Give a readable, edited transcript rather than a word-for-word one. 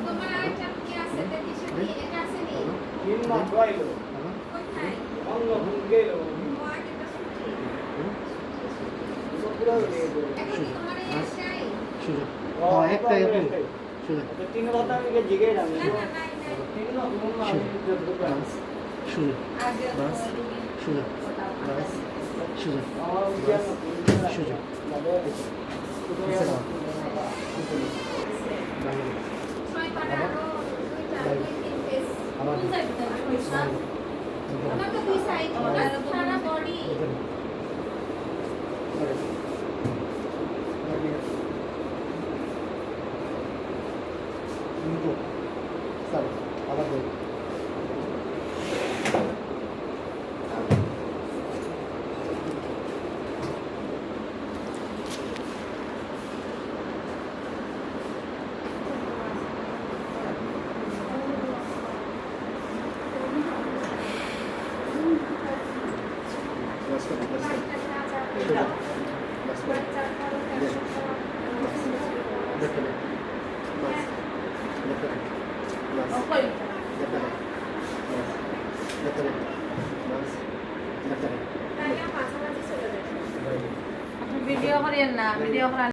তোমার আরেকটা কি আছে দেখিস কি এটা আছে নি তিন মাস হইলো কোথায় অঙ্গ ভুল গেল ওয়াটা সুটি পুরো দিয়ে দিল এখন কি তোমার এই আশাই সুযোগ হ্যাঁ একটাই আপু সুযোগ তো তিন কথা আমি জিজ্ঞেস আমি না না নাই নাই তিন না কোন না আমি যতটুকু বাস সুযোগ আগে বাস সুযোগ বাস সুযোগ আমার জ্ঞান সুযোগ ছয় পাটা আরো দুইটা দুই তিন পেজ কোন সাইডটা সব আমার তো দুই সাইড সারা বডি আবার ভিডিও করেন না ভিডিও করেন